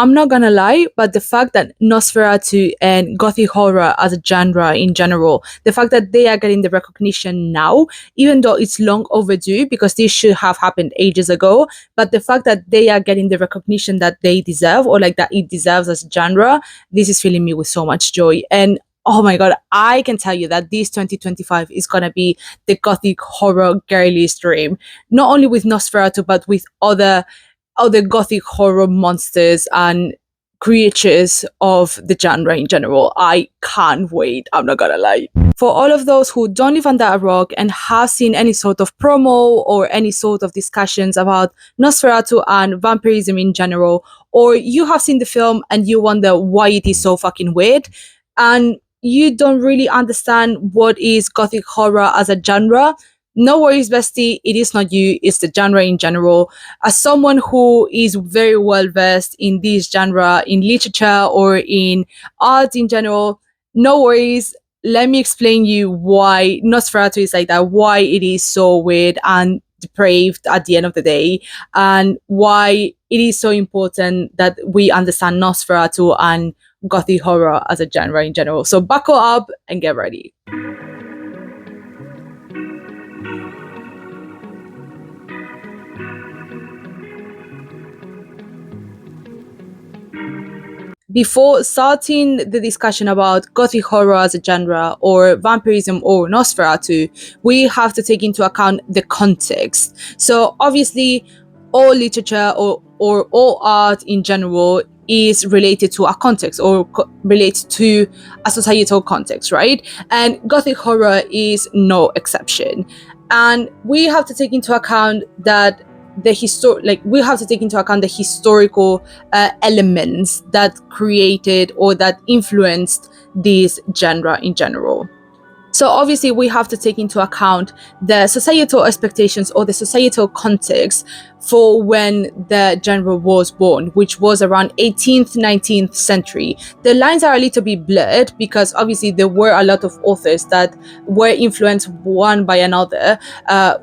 I'm not gonna lie, but the fact that Nosferatu and Gothic horror as a genre in general, the fact that they are getting the recognition now, even though it's long overdue because this should have happened ages ago, but the fact that they are getting the recognition that they deserve, or like that it deserves as a genre, this is filling me with so much joy. And oh my god, I can tell you that this 2025 is gonna be the Gothic horror girlies dream, not only with Nosferatu but with other Gothic horror monsters and creatures of the genre in general. I can't wait, I'm not gonna lie. For all of those who don't live under a rock and have seen any sort of promo or any sort of discussions about Nosferatu and vampirism in general, or you have seen the film and you wonder why it is so fucking weird, and you don't really understand what is Gothic horror as a genre, no worries, bestie. It is not you, it's the genre in general. As someone who is very well versed in this genre, in literature or in art in general, no worries. Let me explain you why Nosferatu is like that, why it is so weird and depraved at the end of the day, and why it is so important that we understand Nosferatu and Gothic horror as a genre in general. So buckle up and get ready. Before starting the discussion about Gothic horror as a genre or vampirism or Nosferatu, we have to take into account the context. So obviously, all literature or all art in general is related to a context or relates to a societal context, right? And Gothic horror is no exception. And we have to take into account that we have to take into account the historical elements that created or that influenced this genre in general. So obviously we have to take into account the societal expectations or the societal context for when the genre was born, which was around 18th, 19th century. The lines are a little bit blurred because obviously there were a lot of authors that were influenced one by another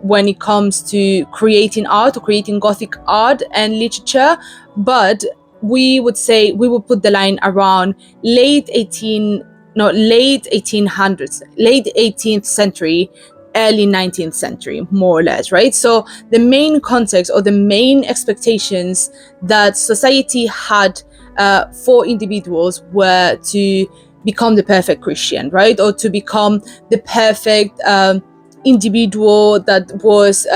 when it comes to creating art or creating Gothic art and literature. But we would put the line around late 1800s, late 18th century, early 19th century, more or less, right? So the main context or the main expectations that society had for individuals were to become the perfect Christian, right? Or to become the perfect individual that was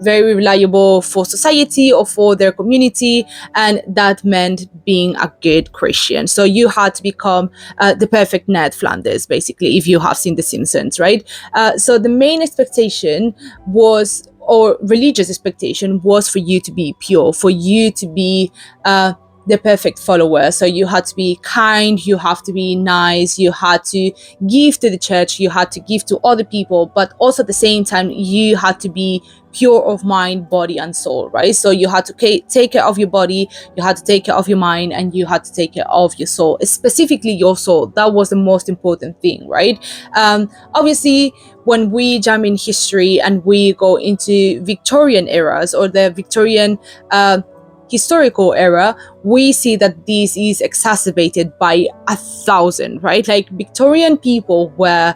very reliable for society or for their community, and that meant being a good Christian. So you had to become the perfect Ned Flanders, basically, if you have seen The Simpsons, right? So the main expectation was, or religious expectation was, for you to be pure, for you to be the perfect follower. So you had to be kind, you have to be nice, you had to give to the church, you had to give to other people, but also at the same time you had to be pure of mind, body and soul, right? So you had to take care of your body, you had to take care of your mind, and you had to take care of your soul, specifically your soul. That was the most important thing, right? Obviously, when we jump in history and we go into Victorian eras or the Victorian historical era, we see that this is exacerbated by 1,000, right? Like Victorian people were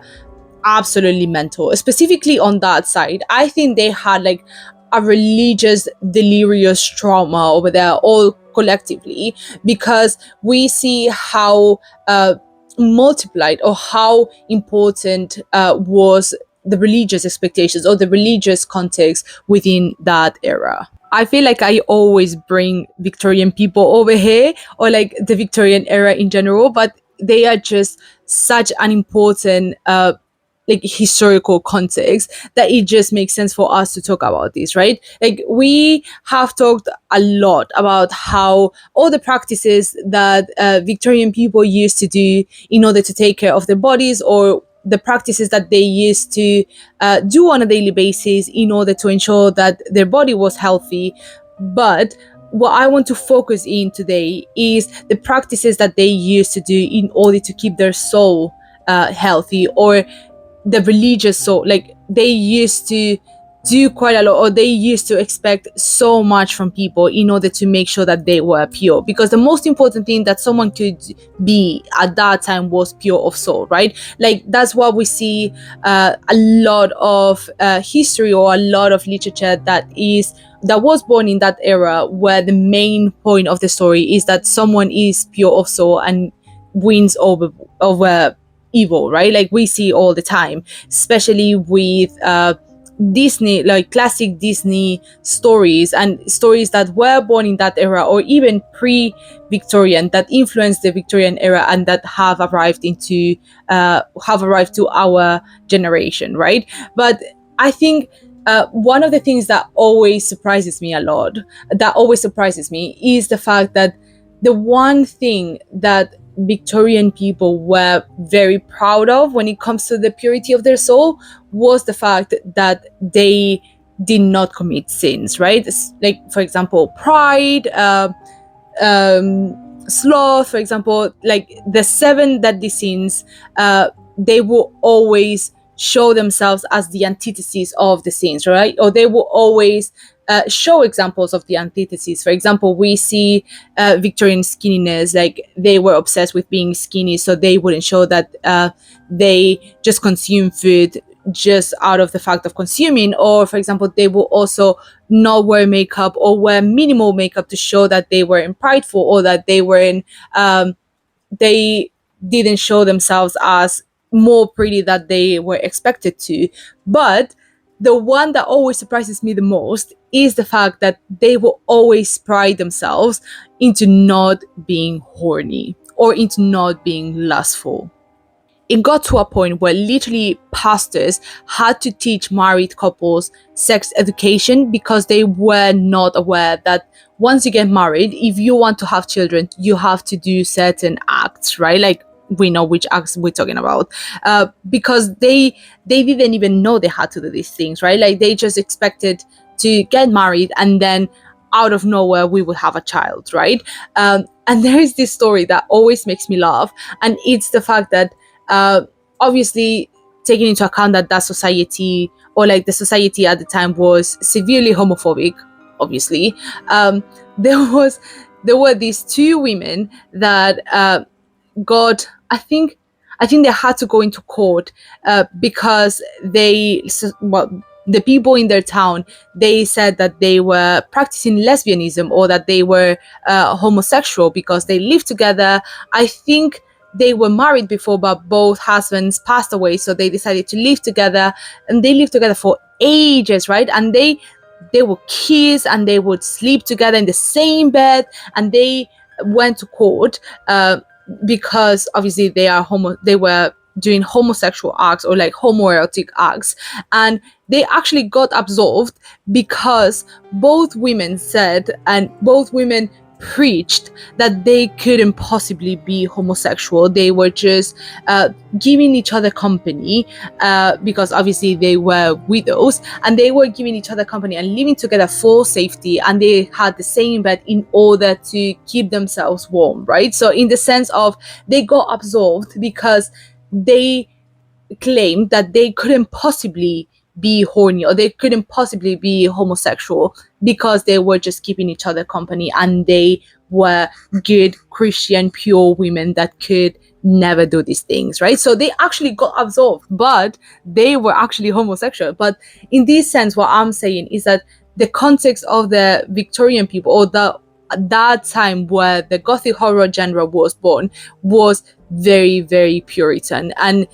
absolutely mental, specifically on that side. I think they had like a religious delirious trauma over there, all collectively, because we see how multiplied or how important was the religious expectations or the religious context within that era. I feel like I always bring Victorian people over here, or like the Victorian era in general, but they are just such an important like historical context that it just makes sense for us to talk about this, right? Like we have talked a lot about how all the practices that Victorian people used to do in order to take care of their bodies, or the practices that they used to do on a daily basis in order to ensure that their body was healthy. But what I want to focus in today is the practices that they used to do in order to keep their soul healthy, or the religious soul. Like they used to do quite a lot, or they used to expect so much from people in order to make sure that they were pure, because the most important thing that someone could be at that time was pure of soul, right? Like that's what we see a lot of history or a lot of literature that was born in that era, where the main point of the story is that someone is pure of soul and wins over evil, right? Like we see all the time, especially with Disney, like classic Disney stories and stories that were born in that era, or even pre-Victorian, that influenced the Victorian era and that have arrived to our generation, right? But I think one of the things that always surprises me is the fact that the one thing that Victorian people were very proud of when it comes to the purity of their soul was the fact that they did not commit sins, right? Like, for example, pride, sloth, for example, like the seven deadly sins, they will always show themselves as the antithesis of the sins, right? Or they will always show examples of the antitheses. For example, we see Victorian skinniness, like they were obsessed with being skinny, so they wouldn't show that they just consume food just out of the fact of consuming. Or, for example, they will also not wear makeup or wear minimal makeup to show that they weren't prideful, or that they didn't show themselves as more pretty than they were expected to. But the one that always surprises me the most is the fact that they will always pride themselves into not being horny or into not being lustful. It got to a point where literally pastors had to teach married couples sex education, because they were not aware that once you get married, if you want to have children, you have to do certain acts, right? Like we know which acts we're talking about, because they didn't even know they had to do these things, right? Like they just expected to get married and then out of nowhere we would have a child, right? And there is this story that always makes me laugh, and it's the fact that obviously taking into account that society, or like the society at the time, was severely homophobic, obviously, there were these two women that got, I think they had to go into court because the people in their town, they said that they were practicing lesbianism, or that they were homosexual, because they lived together. I think they were married before, but both husbands passed away, so they decided to live together, and they lived together for ages, right? And they would kiss and they would sleep together in the same bed, and they went to court because obviously they were doing homosexual acts, or like homoerotic acts, and they actually got absolved because both women preached that they couldn't possibly be homosexual. They were just giving each other company because obviously they were widows, and they were giving each other company and living together for safety, and they had the same bed in order to keep themselves warm, right? So in the sense of, they got absolved because they claimed that they couldn't possibly be horny, or they couldn't possibly be homosexual, because they were just keeping each other company, and they were good Christian pure women that could never do these things, right? So they actually got absolved, but they were actually homosexual. But in this sense, what I'm saying is that the context of the Victorian people, or that time where the Gothic horror genre was born, was very, very Puritan, and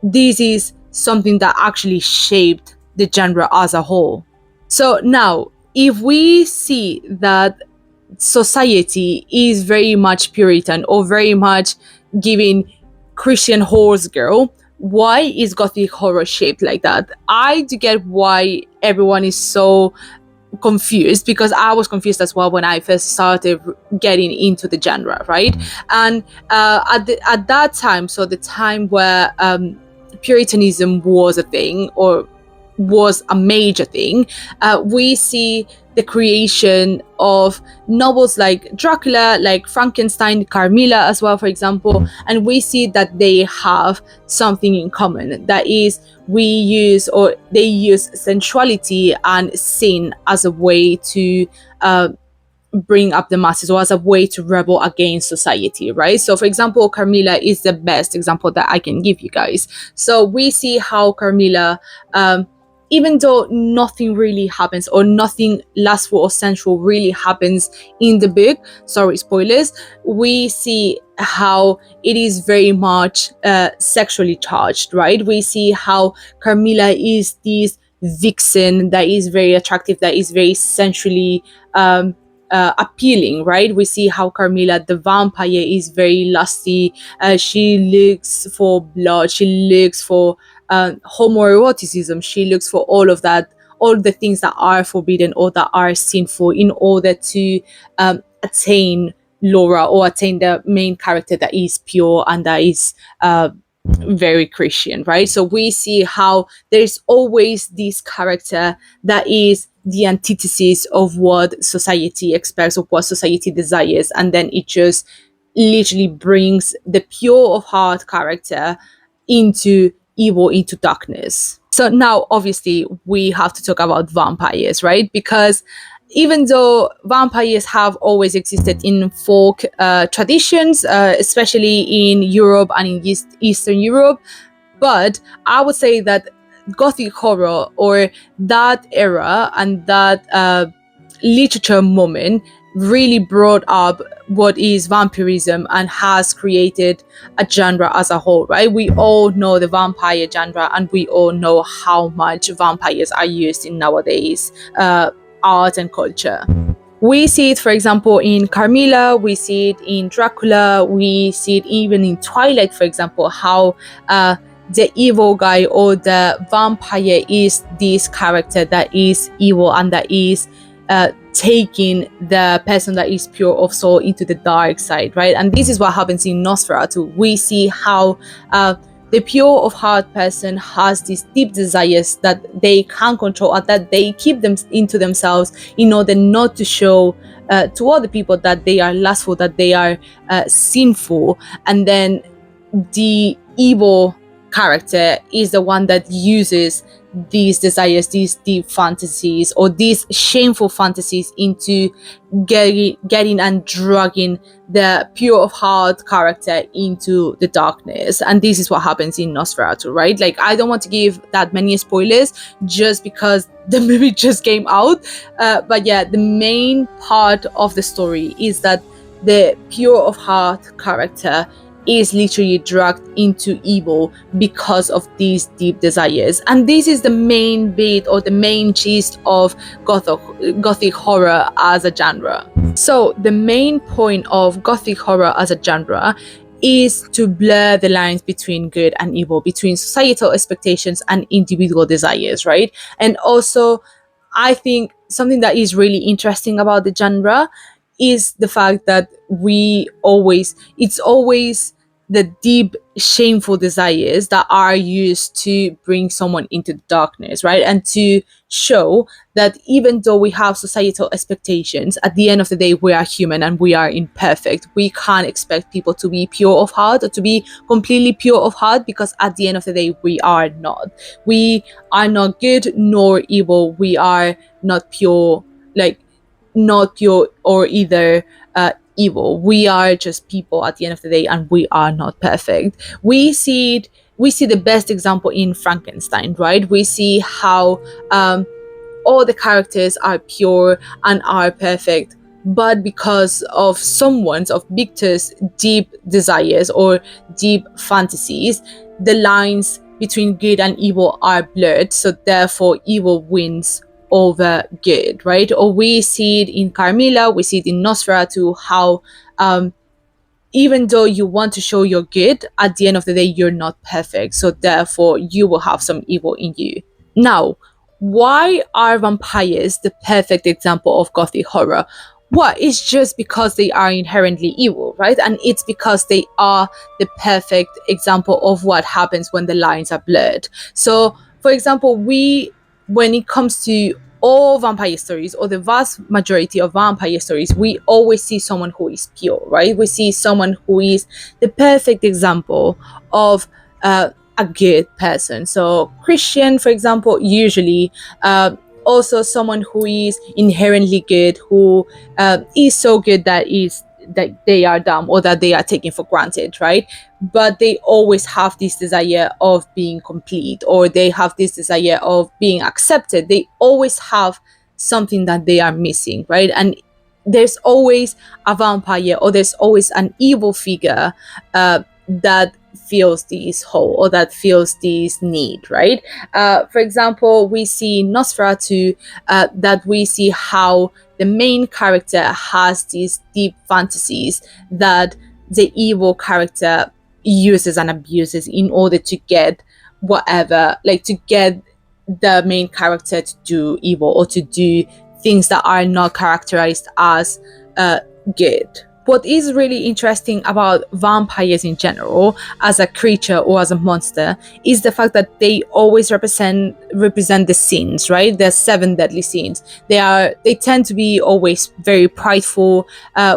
this is something that actually shaped the genre as a whole. So now, if we see that society is very much Puritan, or very much giving Christian horse girl, why is Gothic horror shaped like that? I do get why everyone is so confused, because I was confused as well when I first started getting into the genre, right? And at that time, so the time where Puritanism was a thing, or was a major thing, we see the creation of novels like Dracula, like Frankenstein, Carmilla as well, for example, and we see that they have something in common. That is, they use sensuality and sin as a way to bring up the masses, or as a way to rebel against society, right? So for example, Carmilla is the best example that I can give you guys. So we see how Carmilla, even though nothing really happens, or nothing lustful or sensual really happens in the book, sorry, spoilers, we see how it is very much sexually charged, right? We see how Carmilla is this vixen that is very attractive, that is very sensually appealing, right? We see how Carmilla the vampire is very lusty. She looks for blood. She looks for homoeroticism. She looks for all of that, all the things that are forbidden or that are sinful, in order to attain Laura, or attain the main character that is pure and that is very Christian, right? So we see how there's always this character that is the antithesis of what society expects, of what society desires, and then it just literally brings the pure of heart character into evil, into darkness. So now obviously we have to talk about vampires, right? Because even though vampires have always existed in folk traditions, especially in Europe and in Eastern Europe, but I would say that Gothic horror, or that era and that literature moment, really brought up what is vampirism and has created a genre as a whole, right? We all know the vampire genre, and we all know how much vampires are used in nowadays art and culture. We see it, for example, in Carmilla, we see it in Dracula, we see it even in Twilight, for example, how the evil guy or the vampire is this character that is evil and that is taking the person that is pure of soul into the dark side, right? And this is what happens in Nosferatu. We see how the pure of heart person has these deep desires that they can't control, and that they keep them into themselves in order not to show to other people that they are lustful, that they are sinful. And then the evil character is the one that uses these desires, these deep fantasies, or these shameful fantasies into getting and dragging the pure of heart character into the darkness. And this is what happens in Nosferatu, right? Like, I don't want to give that many spoilers just because the movie just came out, but yeah, the main part of the story is that the pure of heart character is literally dragged into evil because of these deep desires. And this is the main bit, or the main gist of Gothic horror as a genre. So the main point of Gothic horror as a genre is to blur the lines between good and evil, between societal expectations and individual desires, right? And also, I think something that is really interesting about the genre is the fact that it's always the deep, shameful desires that are used to bring someone into darkness, right? And to show that even though we have societal expectations, at the end of the day, we are human and we are imperfect. We can't expect people to be pure of heart, or to be completely pure of heart, because at the end of the day, we are not. We are not good nor evil. We are not pure, not pure or either evil. We are just people at the end of the day, and we are not perfect. We see the best example in Frankenstein, right? We see how all the characters are pure and are perfect, but because of Victor's deep desires or deep fantasies, the lines between good and evil are blurred, so therefore evil wins over good, right? Or we see it in Carmilla, we see it in Nosferatu, how even though you want to show you're good, at the end of the day, you're not perfect, so therefore you will have some evil in you. Now, why are vampires the perfect example of Gothic horror? Well, it's just because they are inherently evil, right? And it's because they are the perfect example of what happens when the lines are blurred. So, for example, when it comes to all vampire stories, or the vast majority of vampire stories, we always see someone who is pure, right? We see someone who is the perfect example of a good person. So Christian, for example, usually also someone who is inherently good, who is so good that they are dumb, or that they are taken for granted, right? But they always have this desire of being complete, or they have this desire of being accepted. They always have something that they are missing, right? And there's always a vampire, or there's always an evil figure that feels this hole, or that feels this need, right? For example, we see Nosferatu, that we see how the main character has these deep fantasies that the evil character uses and abuses in order to get whatever, like to get the main character to do evil, or to do things that are not characterized as good. What is really interesting about vampires in general, as a creature or as a monster, is the fact that they always represent the sins, right? The 7 deadly sins. They tend to be always very prideful.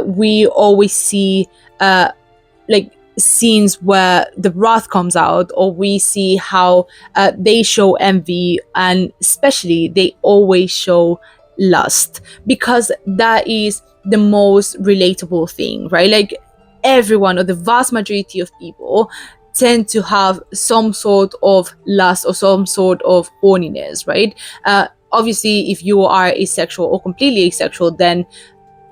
We always see like scenes where the wrath comes out, or we see how they show envy, and especially they always show lust, because that is the most relatable thing, right? Like everyone, or the vast majority of people, tend to have some sort of lust or some sort of horniness, right? Obviously, if you are asexual or completely asexual, then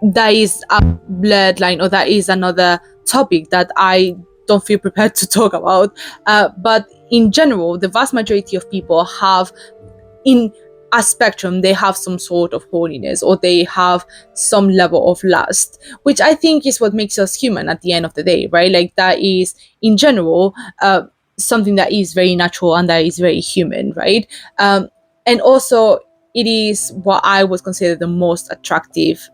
that is a bloodline, or that is another topic that I don't feel prepared to talk about. But in general, the vast majority of people have, in a spectrum, they have some sort of holiness, or they have some level of lust, which I think is what makes us human at the end of the day, right? Like that is, in general, something that is very natural and that is very human, right? And also, it is what I would consider the most attractive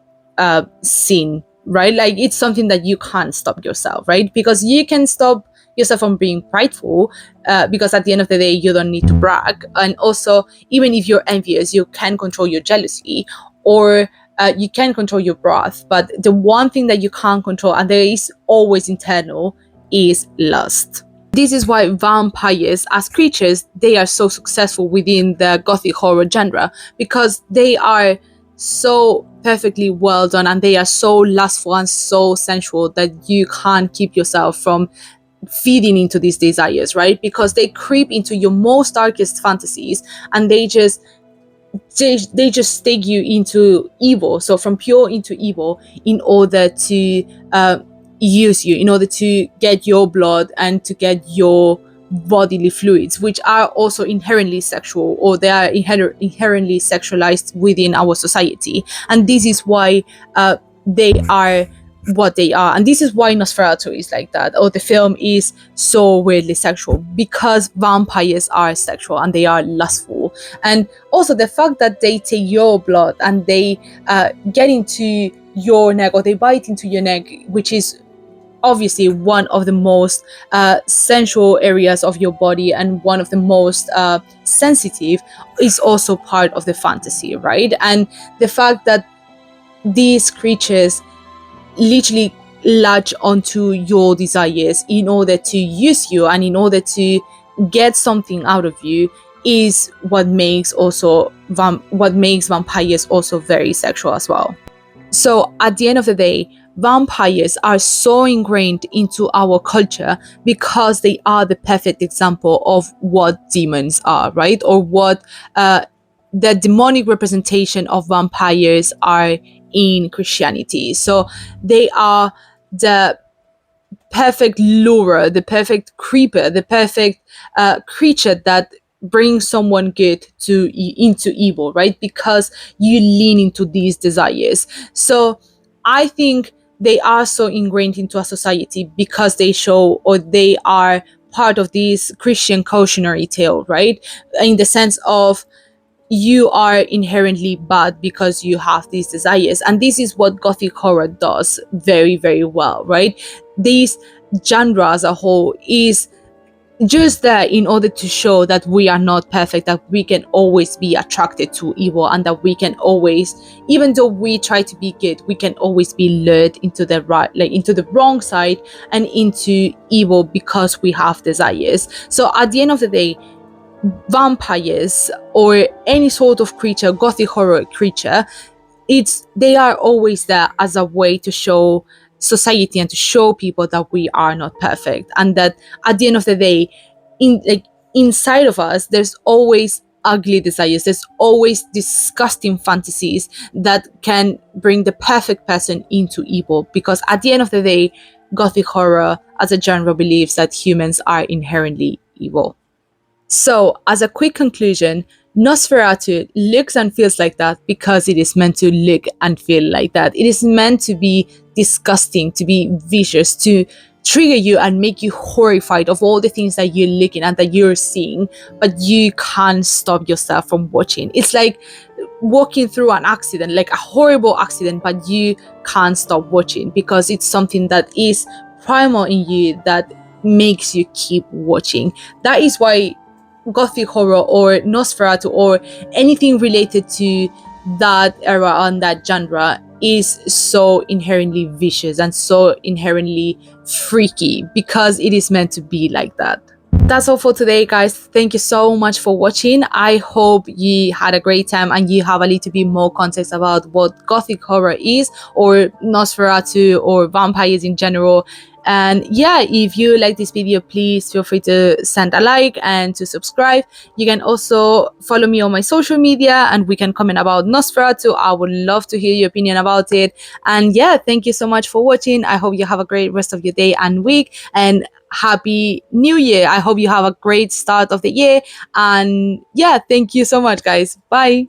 sin, right? Like it's something that you can't stop yourself, right? Because you can stop yourself from being prideful, because at the end of the day, you don't need to brag. And also, even if you're envious, you can control your jealousy, or you can control your wrath. But the one thing that you can't control, and there is always internal, is lust. This is why vampires as creatures, they are so successful within the gothic horror genre, because they are so perfectly well done, and they are so lustful and so sensual that you can't keep yourself from feeding into these desires, right? Because they creep into your most darkest fantasies, and they just take you into evil, so from pure into evil, in order to use you, in order to get your blood and to get your bodily fluids, which are also inherently sexual, or they are inherently sexualized within our society. And this is why they are what they are, and this is why Nosferatu is like that, or the film is so weirdly sexual, because vampires are sexual and they are lustful. And also the fact that they take your blood and they get into your neck, or they bite into your neck, which is obviously one of the most sensual areas of your body, and one of the most sensitive, is also part of the fantasy, right? And the fact that these creatures literally latch onto your desires in order to use you, and in order to get something out of you, is what makes vampires also very sexual as well. So at the end of the day, vampires are so ingrained into our culture because they are the perfect example of what demons are, right? Or what the demonic representation of vampires are in Christianity. So they are the perfect lurer, the perfect creeper, the perfect creature that brings someone good into evil, right? Because you lean into these desires. So I think they are so ingrained into a society because they show, or they are part of this Christian cautionary tale, right? In the sense of, you are inherently bad because you have these desires. And this is what gothic horror does very, very well, right? This genre as a whole is just there in order to show that we are not perfect, that we can always be attracted to evil, and that we can always, even though we try to be good, we can always be lured into the right, like into the wrong side and into evil because we have desires. So at the end of the day, vampires or any sort of creature, gothic horror creature, they are always there as a way to show society and to show people that we are not perfect, and that at the end of the day, inside of us, there's always ugly desires, there's always disgusting fantasies that can bring the perfect person into evil, because at the end of the day, gothic horror as a genre believes that humans are inherently evil. So, as a quick conclusion, Nosferatu looks and feels like that because it is meant to look and feel like that. It is meant to be disgusting, to be vicious, to trigger you and make you horrified of all the things that you're looking at, that you're seeing, but you can't stop yourself from watching. It's like walking through an accident, like a horrible accident, but you can't stop watching because it's something that is primal in you that makes you keep watching. That is why gothic horror or Nosferatu or anything related to that era and that genre is so inherently vicious and so inherently freaky, because it is meant to be like that. That's all for today, guys. Thank you so much for watching. I hope you had a great time and you have a little bit more context about what gothic horror is, or Nosferatu, or vampires in general. And yeah, if you like this video, please feel free to send a like and to subscribe. You can also follow me on my social media and we can comment about Nosferatu. I would love to hear your opinion about it. And yeah, thank you so much for watching. I hope you have a great rest of your day and week, and happy new year. I hope you have a great start of the year. And yeah, thank you so much, guys. Bye.